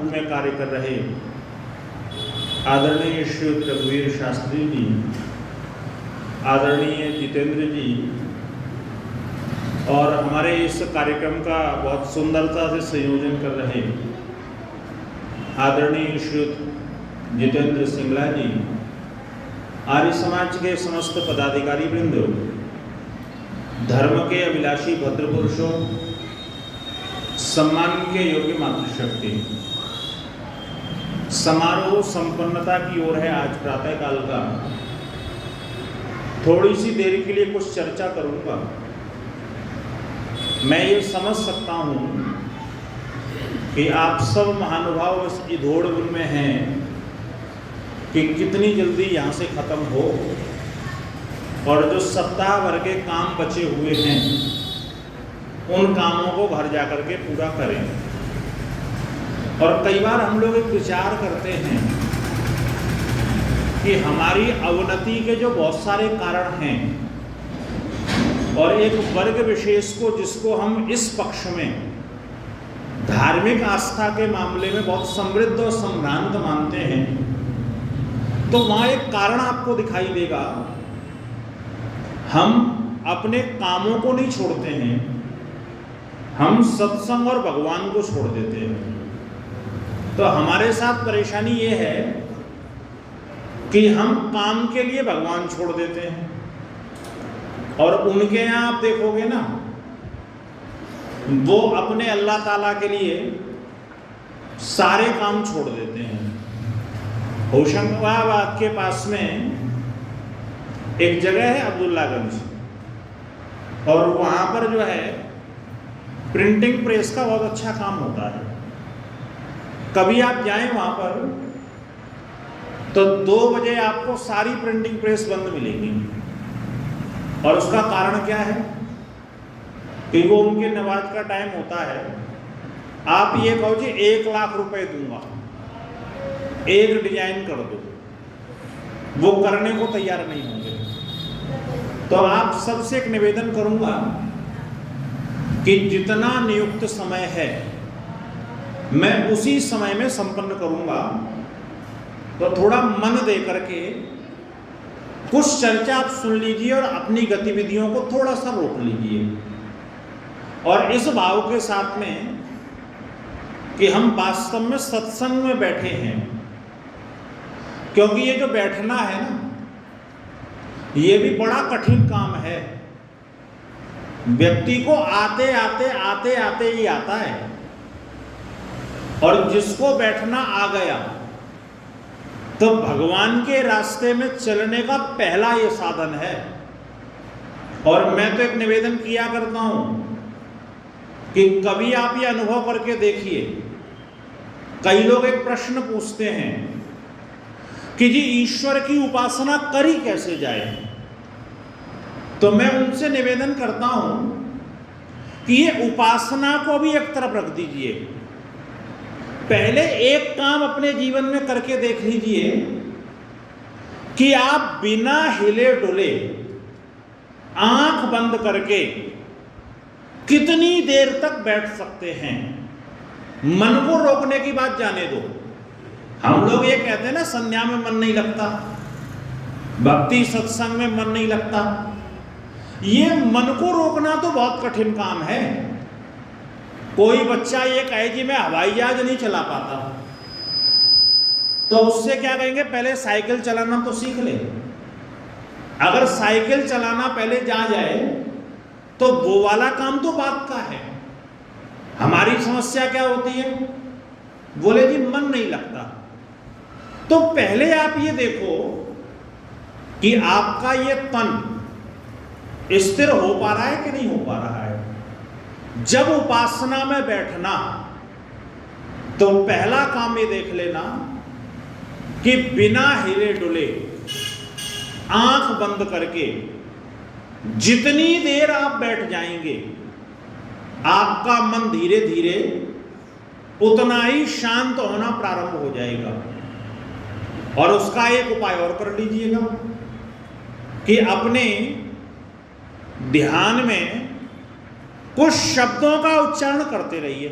रूप में कार्य कर रहे आदरणीय श्री रघुवीर शास्त्री जी, आदरणीय जितेंद्र जी, और हमारे इस कार्यक्रम का बहुत सुंदरता से संयोजन कर रहे आदरणीय श्री जितेंद्र सिंगला जी, आर्य समाज के समस्त पदाधिकारी वृंद, धर्म के अभिलाषी भद्र पुरुषों, सम्मान के योग्य मातृशक्ति, समारोह संपन्नता की ओर है। आज प्रातःकाल का थोड़ी सी देर के लिए कुछ चर्चा करूंगा। मैं ये समझ सकता हूं कि आप सब महानुभाव इस इधोड़ में हैं कि कितनी जल्दी यहाँ से खत्म हो और जो सप्ताह भर के काम बचे हुए हैं उन कामों को घर जाकर के पूरा करें। और कई बार हम लोग एक विचार करते हैं कि हमारी अवनति के जो बहुत सारे कारण हैं और एक वर्ग विशेष को जिसको हम इस पक्ष में धार्मिक आस्था के मामले में बहुत समृद्ध और संभ्रांत मानते हैं, तो वहाँ एक कारण आपको दिखाई देगा। हम अपने कामों को नहीं छोड़ते हैं, हम सत्संग और भगवान को छोड़ देते हैं। तो हमारे साथ परेशानी ये है कि हम काम के लिए भगवान छोड़ देते हैं और उनके यहाँ आप देखोगे ना, वो अपने अल्लाह ताला के लिए सारे काम छोड़ देते हैं। होशंगाबाद के पास में एक जगह है अब्दुल्लागंज, और वहाँ पर जो है प्रिंटिंग प्रेस का बहुत अच्छा काम होता है। कभी आप जाएं वहाँ पर तो 2 बजे आपको सारी प्रिंटिंग प्रेस बंद मिलेगी। और उसका कारण क्या है कि वो उनके नमाज का टाइम होता है। आप ये कहो जी 1 लाख रुपए दूंगा, एक डिजाइन कर दो, वो करने को तैयार नहीं होंगे। तो आप सबसे एक निवेदन करूंगा कि जितना नियुक्त समय है मैं उसी समय में संपन्न करूंगा। तो थोड़ा मन दे करके कुछ चर्चा आप सुन लीजिए और अपनी गतिविधियों को थोड़ा सा रोक लीजिए, और इस भाव के साथ में कि हम वास्तव में सत्संग में बैठे हैं। क्योंकि ये जो बैठना है ना, ये भी बड़ा कठिन काम है। व्यक्ति को आते आते ही आता है, और जिसको बैठना आ गया तो भगवान के रास्ते में चलने का पहला ये साधन है। और मैं तो एक निवेदन किया करता हूं कि कभी आप ये अनुभव करके देखिए। कई लोग एक प्रश्न पूछते हैं कि जी ईश्वर की उपासना करी कैसे जाए। तो मैं उनसे निवेदन करता हूं कि ये उपासना को भी एक तरफ रख दीजिए। पहले एक काम अपने जीवन में करके देख लीजिए कि आप बिना हिले डुले आंख बंद करके कितनी देर तक बैठ सकते हैं। मन को रोकने की बात जाने दो। हम लोग ये कहते हैं ना, संध्या में मन नहीं लगता, भक्ति सत्संग में मन नहीं लगता। ये मन को रोकना तो बहुत कठिन काम है। कोई बच्चा ये कहे कि मैं हवाई जहाज नहीं चला पाता, तो उससे क्या कहेंगे, पहले साइकिल चलाना तो सीख ले। अगर साइकिल चलाना पहले जा जाए तो वो वाला काम तो बात का है। हमारी समस्या क्या होती है, बोले जी मन नहीं लगता। तो पहले आप ये देखो कि आपका ये तन स्थिर हो पा रहा है कि नहीं हो पा रहा है। जब उपासना में बैठना तो पहला काम ये देख लेना कि बिना हिले डुले आंख बंद करके जितनी देर आप बैठ जाएंगे, आपका मन धीरे धीरे उतना ही शांत होना प्रारंभ हो जाएगा। और उसका एक उपाय और कर लीजिएगा कि अपने ध्यान में कुछ शब्दों का उच्चारण करते रहिए।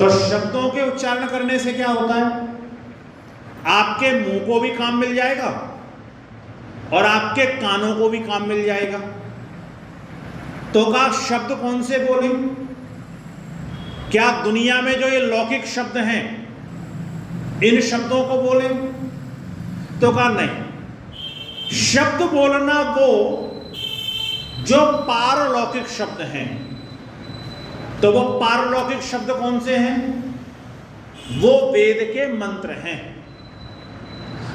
तो शब्दों के उच्चारण करने से क्या होता है, आपके मुंह को भी काम मिल जाएगा और आपके कानों को भी काम मिल जाएगा। तो का शब्द कौन से बोले? क्या दुनिया में जो ये लौकिक शब्द हैं इन शब्दों को बोले? तो का नहीं, शब्द बोलना वो जो पारलौकिक शब्द हैं। तो वो पारलौकिक शब्द कौन से हैं? वो वेद के मंत्र हैं।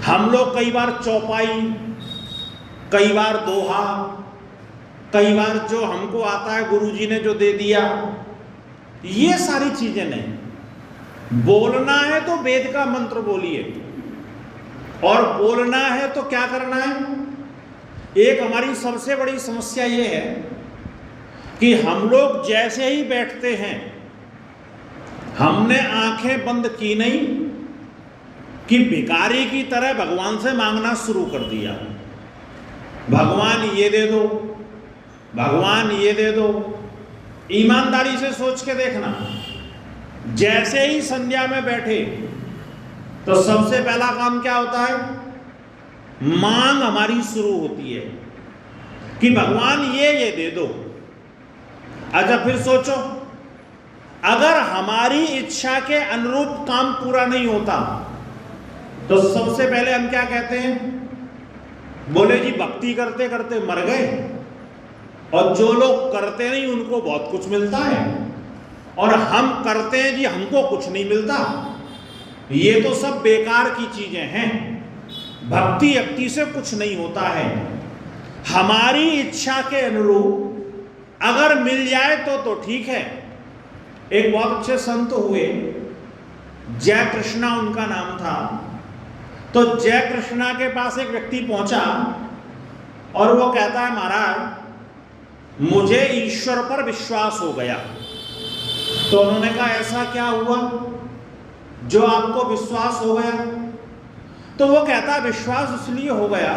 हम लोग कई बार चौपाई, कई बार दोहा, कई बार जो हमको आता है गुरुजी ने जो दे दिया, ये सारी चीजें नहीं। बोलना है तो वेद का मंत्र बोलिए, और बोलना है तो क्या करना है? एक हमारी सबसे बड़ी समस्या ये है कि हम लोग जैसे ही बैठते हैं, हमने आंखें बंद की नहीं कि भिखारी की तरह भगवान से मांगना शुरू कर दिया। भगवान ये दे दो, भगवान ये दे दो। ईमानदारी से सोच के देखना, जैसे ही संध्या में बैठे तो सबसे पहला काम क्या होता है? मांग हमारी शुरू होती है कि भगवान ये दे दो। अच्छा, फिर सोचो, अगर हमारी इच्छा के अनुरूप काम पूरा नहीं होता तो सबसे पहले हम क्या कहते हैं? बोले जी भक्ति करते करते मर गए, और जो लोग करते नहीं उनको बहुत कुछ मिलता है, और हम करते हैं जी हमको कुछ नहीं मिलता। ये तो सब बेकार की चीजें हैं। भक्ति से कुछ नहीं होता है। हमारी इच्छा के अनुरूप अगर मिल जाए तो ठीक है। एक बहुत अच्छे संत हुए, जय कृष्णा उनका नाम था। तो जय कृष्णा के पास एक व्यक्ति पहुंचा और वो कहता है, महाराज मुझे ईश्वर पर विश्वास हो गया। तो उन्होंने कहा, ऐसा क्या हुआ जो आपको विश्वास हो गया? तो वो कहता, विश्वास इसलिए हो गया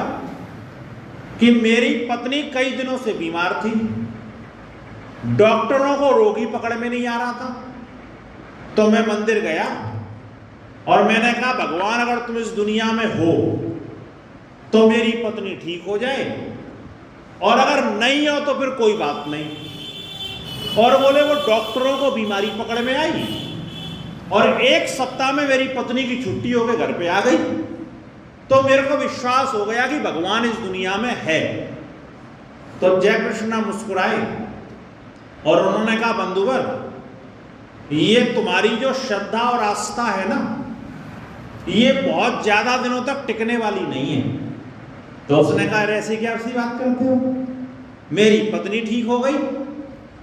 कि मेरी पत्नी कई दिनों से बीमार थी, डॉक्टरों को रोगी पकड़ में नहीं आ रहा था। तो मैं मंदिर गया और मैंने कहा, भगवान अगर तुम इस दुनिया में हो तो मेरी पत्नी ठीक हो जाए, और अगर नहीं हो तो फिर कोई बात नहीं। और बोले वो डॉक्टरों को बीमारी पकड़ में आई और एक सप्ताह में मेरी पत्नी की छुट्टी होकर घर पे आ गई। तो मेरे को विश्वास हो गया कि भगवान इस दुनिया में है। तो जय कृष्णा मुस्कुराए और उन्होंने कहा, बंधुवर ये तुम्हारी जो श्रद्धा और आस्था है ना, ये बहुत ज्यादा दिनों तक टिकने वाली नहीं है। तो उसने कहा, ऐसी क्या सी बात करते हो? मेरी पत्नी ठीक हो गई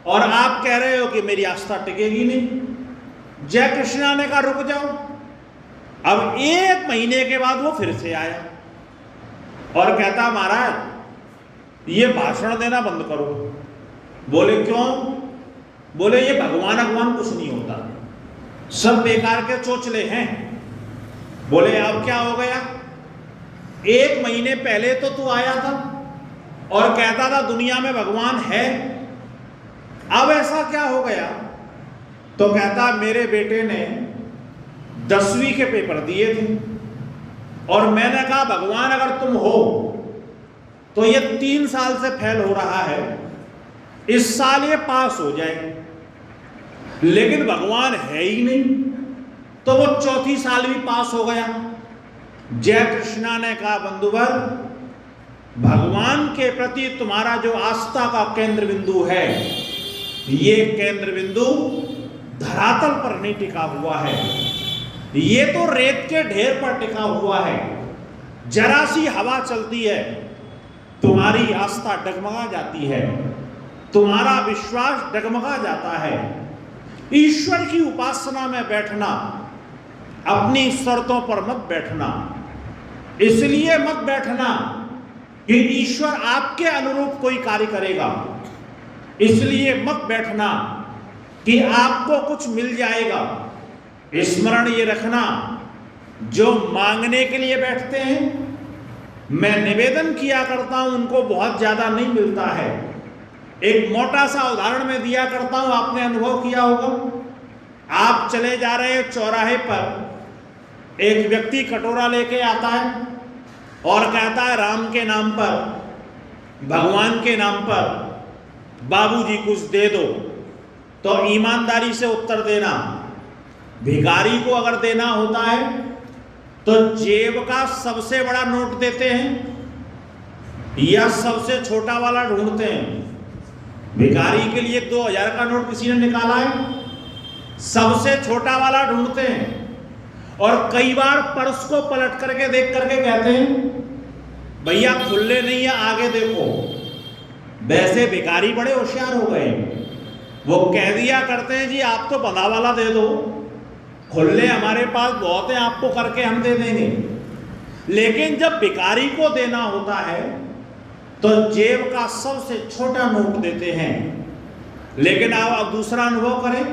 और आप कह रहे हो कि मेरी आस्था टिकेगी नहीं। जय कृष्णा ने कहा, रुक जाओ। अब 1 महीने के बाद वो फिर से आया और कहता, महाराज ये भाषण देना बंद करो। बोले क्यों? बोले ये भगवान कुछ नहीं होता, सब बेकार के चोचले हैं। बोले अब क्या हो गया? 1 महीने पहले तो तू आया था और कहता था दुनिया में भगवान है, अब ऐसा क्या हो गया? तो कहता, मेरे बेटे ने 10वीं के पेपर दिए थे और मैंने कहा, भगवान अगर तुम हो तो ये 3 साल से फेल हो रहा है, इस साल ये पास हो जाए, लेकिन भगवान है ही नहीं। तो वो 4थी साल भी पास हो गया। जय कृष्णा ने कहा, बंधुवर भगवान के प्रति तुम्हारा जो आस्था का केंद्र बिंदु है, ये केंद्र बिंदु धरातल पर नहीं टिका हुआ है, ये तो रेत के ढेर पर टिका हुआ है। जरा सी हवा चलती है, तुम्हारी आस्था डगमगा जाती है, तुम्हारा विश्वास डगमगा जाता है। ईश्वर की उपासना में बैठना, अपनी शर्तों पर मत बैठना। इसलिए मत बैठना कि ईश्वर आपके अनुरूप कोई कार्य करेगा, इसलिए मत बैठना कि आपको कुछ मिल जाएगा। स्मरण ये रखना, जो मांगने के लिए बैठते हैं, मैं निवेदन किया करता हूं, उनको बहुत ज्यादा नहीं मिलता है। एक मोटा सा उदाहरण मैं दिया करता हूं, आपने अनुभव किया होगा। आप चले जा रहे चौराहे पर, एक व्यक्ति कटोरा लेके आता है और कहता है राम के नाम पर, भगवान के नाम पर बाबूजी कुछ दे दो। तो ईमानदारी से उत्तर देना, भिखारी को अगर देना होता है तो जेब का सबसे बड़ा नोट देते हैं या सबसे छोटा वाला ढूंढते हैं? भिखारी के लिए 2000 का नोट किसी ने निकाला है, सबसे छोटा वाला ढूंढते हैं। और कई बार पर्स को पलट करके देख करके कहते हैं भैया खुले नहीं है, आगे देखो। वैसे भिखारी बड़े होशियार हो गए, वो कह दिया करते हैं जी आप तो बंधा वाला दे दो, खुले हमारे पास बहुत है, आपको करके हम दे देंगे। लेकिन जब भिखारी को देना होता है तो जेब का सबसे छोटा नोट देते हैं। लेकिन आप दूसरा अनुभव करें,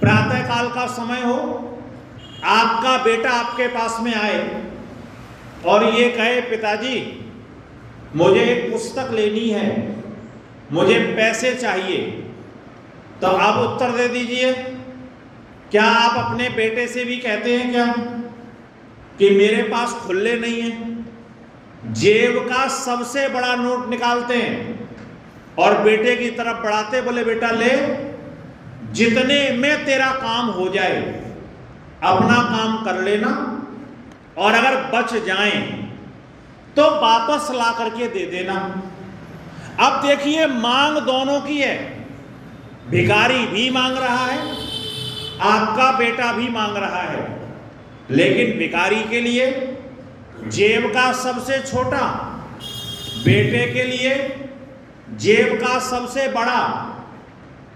प्रातः काल का समय हो, आपका बेटा आपके पास में आए और ये कहे पिताजी मुझे एक पुस्तक लेनी है, मुझे पैसे चाहिए, तो आप उत्तर दे दीजिए। क्या आप अपने बेटे से भी कहते हैं क्या कि मेरे पास खुले नहीं है? जेब का सबसे बड़ा नोट निकालते हैं और बेटे की तरफ बढ़ाते, बोले बेटा ले, जितने में तेरा काम हो जाए अपना काम कर लेना, और अगर बच जाएं तो वापस ला करके दे देना। अब देखिए मांग दोनों की है, भिखारी भी मांग रहा है, आपका बेटा भी मांग रहा है। लेकिन भिखारी के लिए जेब का सबसे छोटा, बेटे के लिए जेब का सबसे बड़ा।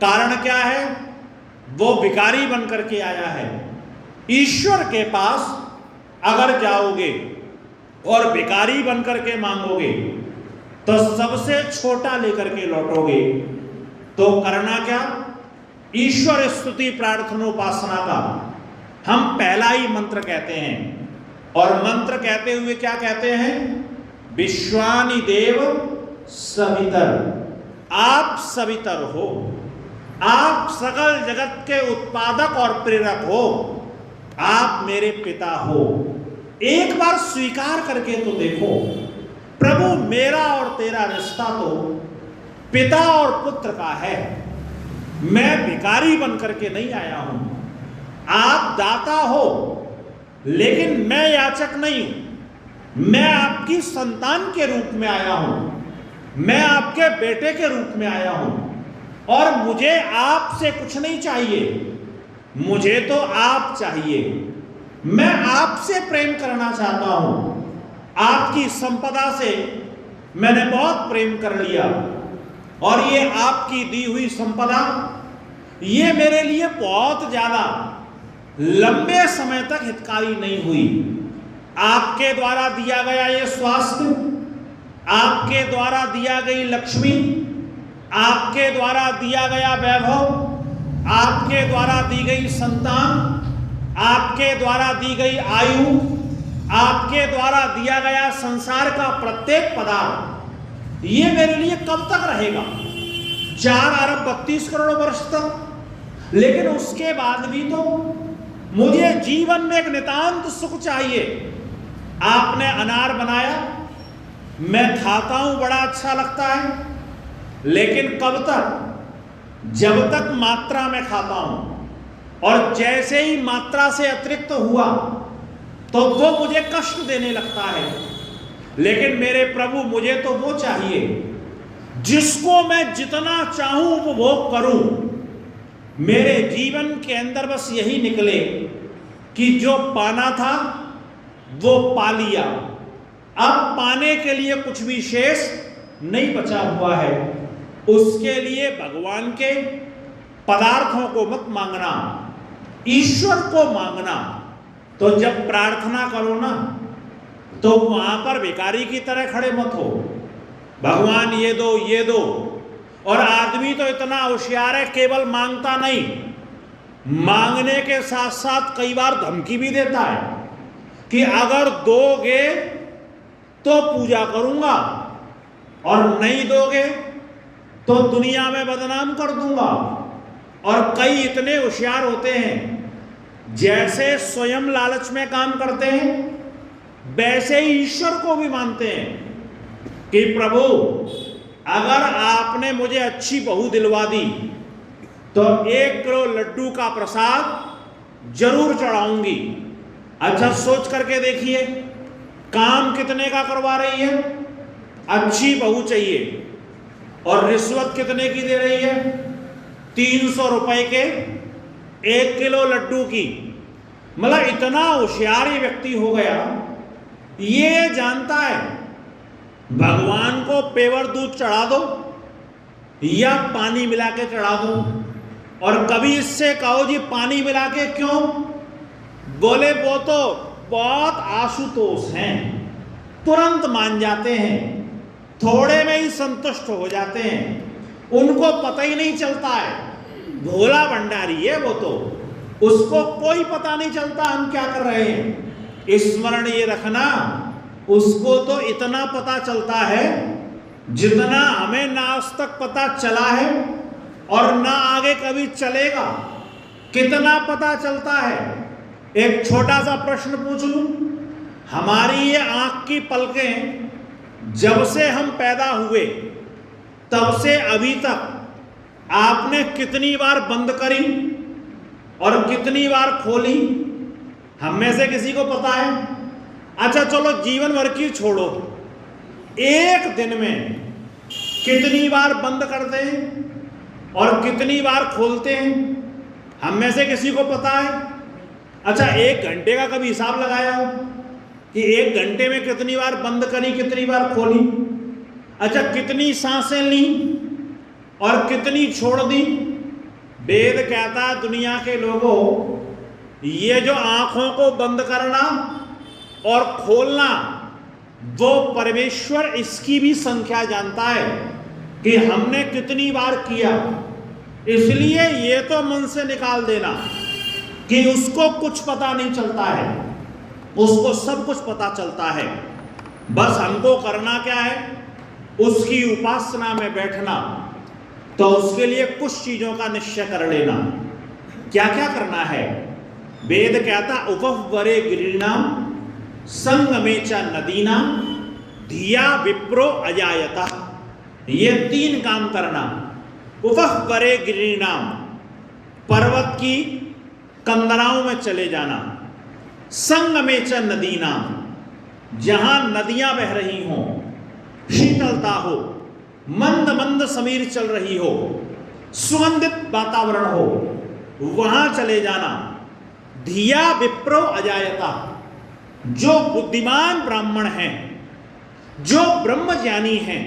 कारण क्या है? वो भिखारी बन करके आया है। ईश्वर के पास अगर जाओगे और भिखारी बन करके मांगोगे तो सबसे छोटा लेकर के लौटोगे। तो करना क्या? ईश्वर स्तुति प्रार्थनोपासना का हम पहला ही मंत्र कहते हैं, और मंत्र कहते हुए क्या कहते हैं? विश्वानि देव सवितर, आप सवितर हो, आप सकल जगत के उत्पादक और प्रेरक हो, आप मेरे पिता हो। एक बार स्वीकार करके तो देखो, प्रभु मेरा और तेरा रिश्ता तो पिता और पुत्र का है। मैं भिखारी बन करके नहीं आया हूं, आप दाता हो, लेकिन मैं याचक नहीं हूं। मैं आपकी संतान के रूप में आया हूं, मैं आपके बेटे के रूप में आया हूं, और मुझे आपसे कुछ नहीं चाहिए, मुझे तो आप चाहिए। मैं आपसे प्रेम करना चाहता हूं, आपकी संपदा से मैंने बहुत प्रेम कर लिया, और ये आपकी दी हुई संपदा ये मेरे लिए बहुत ज्यादा लंबे समय तक हितकारी नहीं हुई। आपके द्वारा दिया गया ये स्वास्थ्य, आपके द्वारा दिया गई लक्ष्मी, आपके द्वारा दिया गया वैभव, आपके द्वारा दी गई संतान, आपके द्वारा दी गई आयु, आपके द्वारा दिया गया संसार का प्रत्येक पदार्थ, ये मेरे लिए कब तक रहेगा? 4 अरब 32 करोड़ वर्ष तक। लेकिन उसके बाद भी तो मुझे जीवन में एक नितांत सुख चाहिए। आपने अनार बनाया, मैं खाता हूं, बड़ा अच्छा लगता है, लेकिन कब तक? जब तक मात्रा में खाता हूं, और जैसे ही मात्रा से अतिरिक्त हुआ तो वो मुझे कष्ट देने लगता है। लेकिन मेरे प्रभु मुझे तो वो चाहिए जिसको मैं जितना चाहूं उपभोग करूं। मेरे जीवन के अंदर बस यही निकले कि जो पाना था वो पा लिया, अब पाने के लिए कुछ भी शेष नहीं बचा हुआ है। उसके लिए भगवान के पदार्थों को मत मांगना, ईश्वर को मांगना। तो जब प्रार्थना करो ना, तो वहां पर भिखारी की तरह खड़े मत हो, भगवान ये दो ये दो। और आदमी तो इतना होशियार है, केवल मांगता नहीं, मांगने के साथ साथ कई बार धमकी भी देता है कि अगर दोगे तो पूजा करूंगा, और नहीं दोगे तो दुनिया में बदनाम कर दूंगा। और कई इतने होशियार होते हैं, जैसे स्वयं लालच में काम करते हैं वैसे ही ईश्वर को भी मानते हैं कि प्रभु अगर आपने मुझे अच्छी बहू दिलवा दी तो 1 किलो लड्डू का प्रसाद जरूर चढ़ाऊंगी। अच्छा सोच करके देखिए, काम कितने का करवा रही है? अच्छी बहू चाहिए, और रिश्वत कितने की दे रही है? 300 रुपए के 1 किलो लड्डू की। मतलब इतना होशियार ये व्यक्ति हो गया, ये जानता है भगवान को पेवर दूध चढ़ा दो या पानी मिला के चढ़ा दो, और कभी इससे कहो जी पानी मिला के क्यों? बोले वो तो बहुत आशुतोष हैं, तुरंत मान जाते हैं, थोड़े में ही संतुष्ट हो जाते हैं, उनको पता ही नहीं चलता है, भोला भंडारी है वो तो, उसको कोई पता नहीं चलता हम क्या कर रहे हैं। स्मरण ये रखना, उसको तो इतना पता चलता है जितना हमें ना आज तक पता चला है और ना आगे कभी चलेगा। कितना पता चलता है? एक छोटा सा प्रश्न पूछ लूं, हमारी ये आंख की पलकें जब से हम पैदा हुए तब से अभी तक आपने कितनी बार बंद करी और कितनी बार खोली? हम में से किसी को पता है? अच्छा चलो जीवन भर की छोड़ो, एक दिन में कितनी बार बंद करते हैं और कितनी बार खोलते हैं? हम में से किसी को पता है? अच्छा 1 घंटे का कभी हिसाब लगाया हो कि 1 घंटे में कितनी बार बंद करी, कितनी बार खोली? अच्छा कितनी सांसें ली और कितनी छोड़ दी? वेद कहता है दुनिया के लोगों, ये जो आंखों को बंद करना और खोलना, वो परमेश्वर इसकी भी संख्या जानता है कि हमने कितनी बार किया। इसलिए ये तो मन से निकाल देना कि उसको कुछ पता नहीं चलता है, उसको सब कुछ पता चलता है। बस हमको करना क्या है? उसकी उपासना में बैठना। तो उसके लिए कुछ चीजों का निश्चय कर लेना। क्या क्या करना है? वेद कहता उपवरे गिरीणाम संगमे च नदीना धिया विप्रो अजायता। ये 3 काम करना। उपवरे गिरीणाम, पर्वत की कंदराओं में चले जाना। संगमे च नदीना, जहां नदियां बह रही हों, शीतलता हो, मंद मंद समीर चल रही हो, सुगंधित वातावरण हो, वहां चले जाना। धिया विप्रो अजायता, जो बुद्धिमान ब्राह्मण हैं, जो ब्रह्मज्ञानी हैं,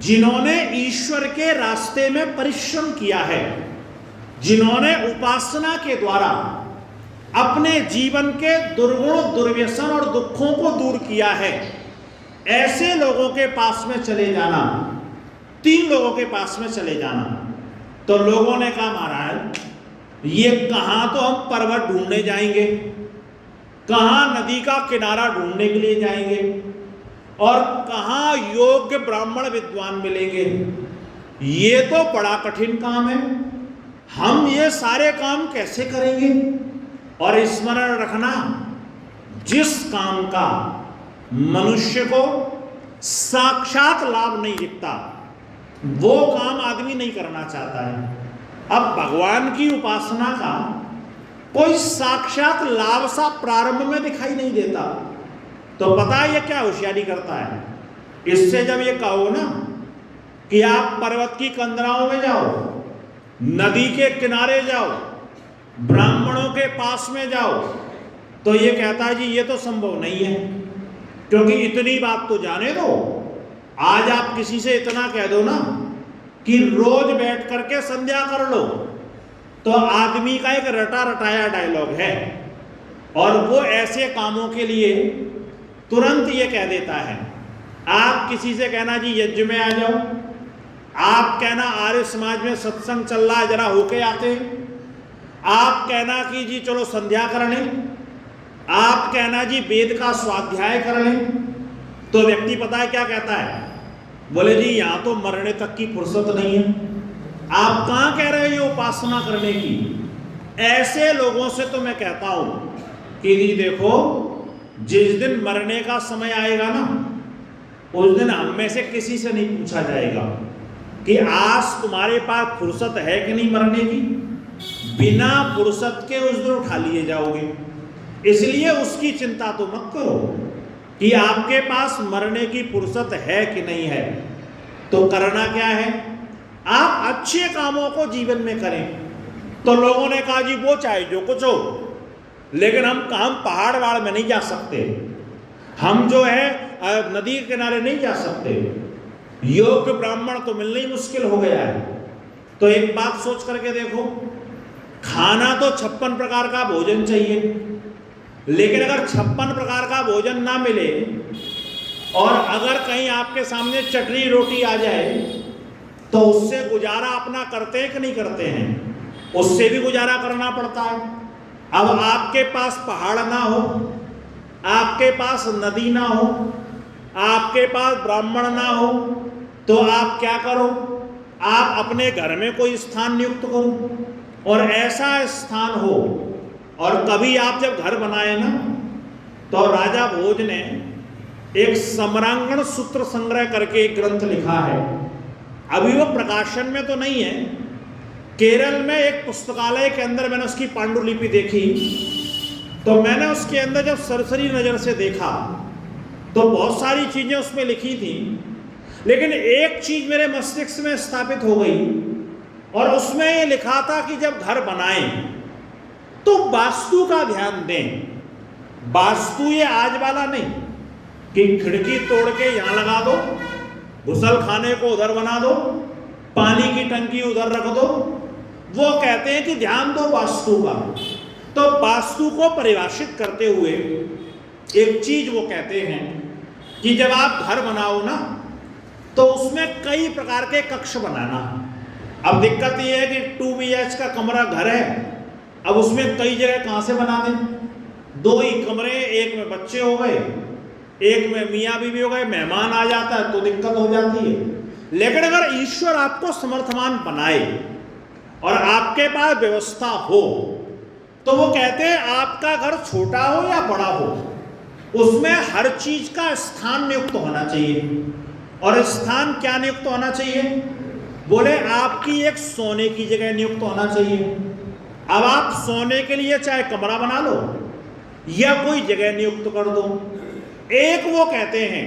जिन्होंने ईश्वर के रास्ते में परिश्रम किया है, जिन्होंने उपासना के द्वारा अपने जीवन के दुर्गुण, दुर्व्यसन और दुखों को दूर किया है, ऐसे लोगों के पास में चले जाना। 3 लोगों के पास में चले जाना। तो लोगों ने कहा महाराज ये कहां तो हम पर्वत ढूंढने जाएंगे, कहां नदी का किनारा ढूंढने के लिए जाएंगे, और कहां योग्य ब्राह्मण विद्वान मिलेंगे? ये तो बड़ा कठिन काम है, हम ये सारे काम कैसे करेंगे? और स्मरण रखना, जिस काम का मनुष्य को साक्षात लाभ नहीं दिखता वो काम आदमी नहीं करना चाहता है। अब भगवान की उपासना का कोई साक्षात लाभ सा प्रारंभ में दिखाई नहीं देता, तो पता है ये क्या होशियारी करता है? इससे जब ये कहो ना कि आप पर्वत की कंदराओं में जाओ, नदी के किनारे जाओ, ब्राह्मणों के पास में जाओ, तो ये कहता है जी ये तो संभव नहीं है, क्योंकि इतनी बात तो जाने दो। आज आप किसी से इतना कह दो ना कि रोज बैठ करके संध्या कर लो, तो आदमी का एक रटा रटाया डायलॉग है, और वो ऐसे कामों के लिए तुरंत ये कह देता है। आप किसी से कहना जी यज्ञ में आ जाओ, आप कहना आर्य समाज में सत्संग चल रहा है जरा होके आते हैं, आप कहना कि जी चलो संध्या कर लें, आप कहना जी वेद का स्वाध्याय कर लें, तो व्यक्ति पता है क्या कहता है? बोले जी यहाँ तो मरने तक की फुर्सत नहीं है, आप कहां कह रहे हो उपासना करने की? ऐसे लोगों से तो मैं कहता हूं कि देखो, जिस दिन मरने का समय आएगा ना, उस दिन हम में से किसी से नहीं पूछा जाएगा कि आज तुम्हारे पास फुर्सत है कि नहीं मरने की। बिना फुर्सत के उस दिन उठा लिए जाओगे। इसलिए उसकी चिंता तो मत करो कि आपके पास मरने की फुर्सत है कि नहीं है। तो करना क्या है, आप अच्छे कामों को जीवन में करें। तो लोगों ने कहा जी वो चाहे जो कुछ हो, लेकिन हम पहाड़ वाड़ में नहीं जा सकते, हम जो है नदी के किनारे नहीं जा सकते, योग्य ब्राह्मण तो मिलना ही मुश्किल हो गया है। तो एक बात सोच करके देखो, खाना तो 56 प्रकार का भोजन चाहिए, लेकिन अगर 56 प्रकार का भोजन ना मिले और अगर कहीं आपके सामने चटनी रोटी आ जाए तो उससे गुजारा अपना करते हैं कि नहीं करते हैं? उससे भी गुजारा करना पड़ता है। अब आपके पास पहाड़ ना हो, आपके पास नदी ना हो, आपके पास ब्राह्मण ना हो, तो आप क्या करो, आप अपने घर में कोई स्थान नियुक्त करो और ऐसा स्थान हो। और कभी आप जब घर बनाए ना, तो राजा भोज ने एक सम्रांगण सूत्र संग्रह करके एक ग्रंथ लिखा है। अभी वो प्रकाशन में तो नहीं है, केरल में एक पुस्तकालय के अंदर मैंने उसकी पांडुलिपि देखी, तो मैंने उसके अंदर जब सरसरी नज़र से देखा तो बहुत सारी चीज़ें उसमें लिखी थी, लेकिन एक चीज़ मेरे मस्तिष्क में स्थापित हो गई और उसमें ये लिखा था कि जब घर बनाएं तो वास्तु का ध्यान दें। वास्तु ये आज वाला नहीं कि खिड़की तोड़ के यहाँ लगा दो, घुसल खाने को उधर बना दो, पानी की टंकी उधर रख दो। वो कहते हैं कि ध्यान दो वास्तु का। तो वास्तु को परिभाषित करते हुए एक चीज वो कहते हैं कि जब आप घर बनाओ ना, तो उसमें कई प्रकार के कक्ष बनाना। अब दिक्कत ये है कि 2 BH का कमरा घर है, अब उसमें कई जगह कहाँ से बना दें? 2 ही कमरे, एक में बच्चे हो गए, एक में मियाँ बीवी हो गए, मेहमान आ जाता है तो दिक्कत हो जाती है। लेकिन अगर ईश्वर आपको समर्थवान बनाए और आपके पास व्यवस्था हो, तो वो कहते हैं आपका घर छोटा हो या बड़ा हो, उसमें हर चीज का स्थान नियुक्त होना चाहिए। और स्थान क्या नियुक्त होना चाहिए? बोले आपकी एक सोने की जगह नियुक्त होना चाहिए। अब आप सोने के लिए चाहे कमरा बना लो या कोई जगह नियुक्त कर दो। एक वो कहते हैं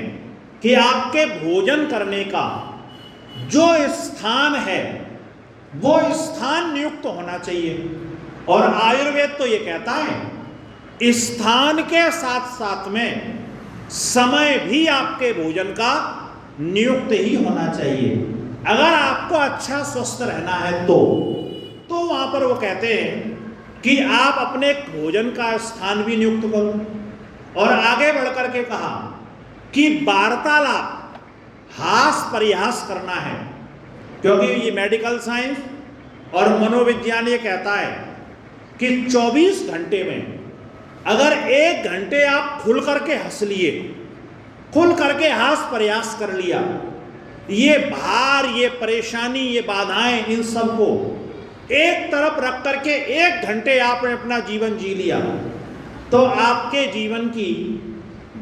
कि आपके भोजन करने का जो स्थान है वो स्थान नियुक्त होना चाहिए। और आयुर्वेद तो ये कहता है स्थान के साथ साथ में समय भी आपके भोजन का नियुक्त ही होना चाहिए। अगर आपको अच्छा स्वस्थ रहना है तो वहां पर वो कहते हैं कि आप अपने भोजन का स्थान भी नियुक्त करो। और आगे बढ़कर के कहा कि वार्तालाप, हास परिहास करना है, क्योंकि ये मेडिकल साइंस और मनोविज्ञान ये कहता है कि 24 घंटे में अगर 1 घंटे आप खुल करके हंस लिए, खुल करके हास प्रयास कर लिया, ये भार, ये परेशानी, ये बाधाएं, इन सबको एक तरफ रख करके 1 घंटे आपने अपना जीवन जी लिया, तो आपके जीवन की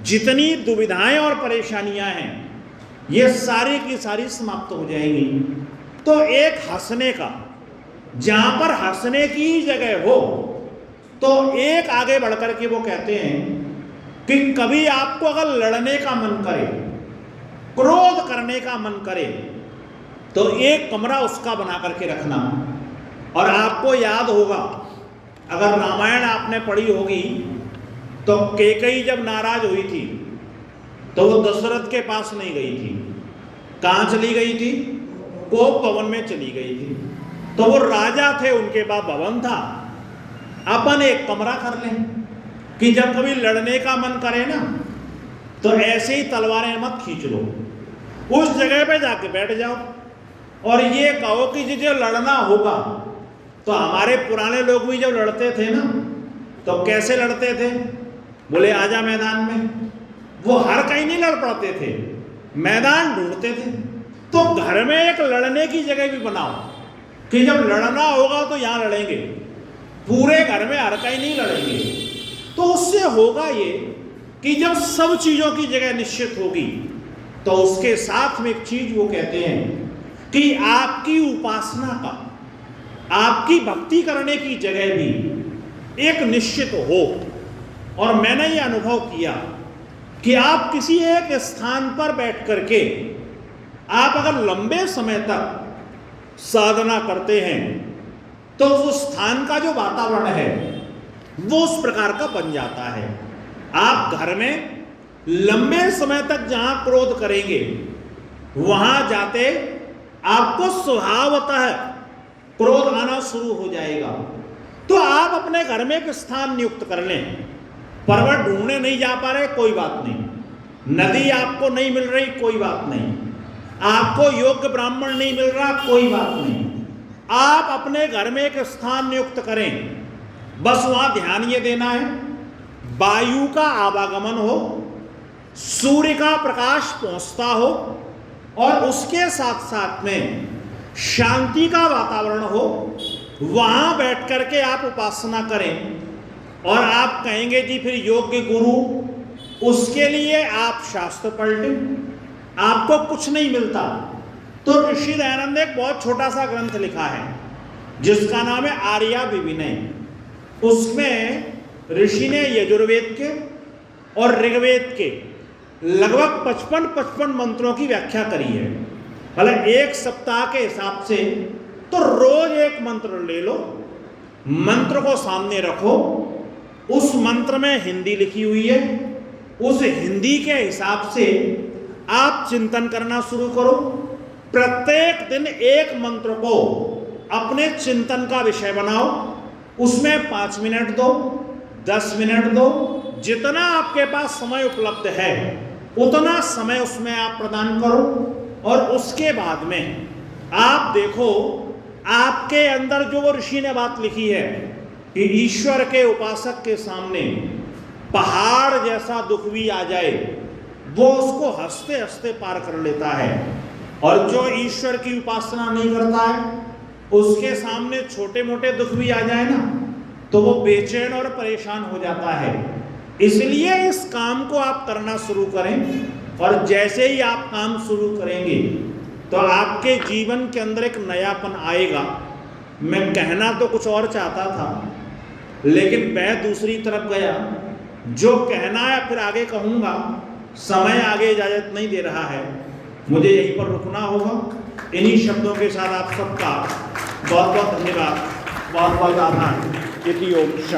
जितनी दुविधाएं और परेशानियां हैं ये सारी की सारी समाप्त हो जाएंगी। तो एक हंसने का, जहां पर हंसने की जगह हो, तो एक आगे बढ़कर के वो कहते हैं कि कभी आपको अगर लड़ने का मन करे, क्रोध करने का मन करे, तो एक कमरा उसका बना करके रखना। और आपको याद होगा, अगर रामायण आपने पढ़ी होगी, तो कैकेयी जब नाराज हुई थी तो वो दशरथ के पास नहीं गई थी। कहाँ चली गई थी? कोप भवन में चली गई थी। तो वो राजा थे, उनके पास भवन था, अपन एक कमरा कर लें कि जब कभी लड़ने का मन करे ना, तो ऐसे ही तलवारें मत खींच लो, उस जगह पे जाके बैठ जाओ और ये कहो कि जो लड़ना होगा। तो हमारे पुराने लोग भी जब लड़ते थे ना, तो कैसे लड़ते थे? बोले आजा मैदान में। वो हर कहीं नहीं लड़ पड़ते थे, मैदान ढूंढते थे। तो घर में एक लड़ने की जगह भी बनाओ कि जब लड़ना होगा तो यहां लड़ेंगे, पूरे घर में हर कहीं नहीं लड़ेंगे। तो उससे होगा ये कि जब सब चीजों की जगह निश्चित होगी तो उसके साथ में एक चीज वो कहते हैं कि आपकी उपासना का, आपकी भक्ति करने की जगह भी एक निश्चित हो। और मैंने ये अनुभव किया कि आप किसी एक स्थान पर बैठ करके आप अगर लंबे समय तक साधना करते हैं तो उस स्थान का जो वातावरण है वो उस प्रकार का बन जाता है। आप घर में लंबे समय तक जहां क्रोध करेंगे वहां जाते आपको स्वभावतः क्रोध आना शुरू हो जाएगा। तो आप अपने घर में एक स्थान नियुक्त कर लें। पर्वत ढूंढने नहीं जा पा रहे, कोई बात नहीं। नदी आपको नहीं मिल रही, कोई बात नहीं। आपको योग्य ब्राह्मण नहीं मिल रहा, कोई बात नहीं। आप अपने घर में एक स्थान नियुक्त करें, बस वहां ध्यान ये देना है वायु का आवागमन हो, सूर्य का प्रकाश पहुंचता हो और उसके साथ साथ में शांति का वातावरण हो। वहां बैठ करके आप उपासना करें और आप कहेंगे जी फिर योग्य गुरु, उसके लिए आप शास्त्र पढ़ लें, आपको कुछ नहीं मिलता। तो ऋषि दयानंद ने एक बहुत छोटा सा ग्रंथ लिखा है जिसका नाम है आर्या विविनय। उसमें ऋषि ने यजुर्वेद के और ऋग्वेद के लगभग 55 मंत्रों की व्याख्या करी है। मतलब एक सप्ताह के हिसाब से तो रोज एक मंत्र ले लो, मंत्र को सामने रखो, उस मंत्र में हिंदी लिखी हुई है, उस हिंदी के हिसाब से आप चिंतन करना शुरू करो। प्रत्येक दिन एक मंत्र को अपने चिंतन का विषय बनाओ, उसमें 5 मिनट दो, 10 मिनट दो, जितना आपके पास समय उपलब्ध है उतना समय उसमें आप प्रदान करो। और उसके बाद में आप देखो आपके अंदर जो वो ऋषि ने बात लिखी है कि ईश्वर के उपासक के सामने पहाड़ जैसा दुख भी आ जाए वो उसको हंसते हंसते पार कर लेता है, और जो ईश्वर की उपासना नहीं करता है उसके सामने छोटे मोटे दुख भी आ जाए ना तो वो बेचैन और परेशान हो जाता है। इसलिए इस काम को आप करना शुरू करें, और जैसे ही आप काम शुरू करेंगे तो आपके जीवन के अंदर एक नयापन आएगा। मैं कहना तो कुछ और चाहता था लेकिन मैं दूसरी तरफ गया। जो कहना है फिर आगे कहूँगा, समय आगे इजाज़त नहीं दे रहा है, मुझे यहीं पर रुकना होगा। इन्हीं शब्दों के साथ आप सबका बहुत बहुत धन्यवाद, बहुत बहुत आभार। इति ओम।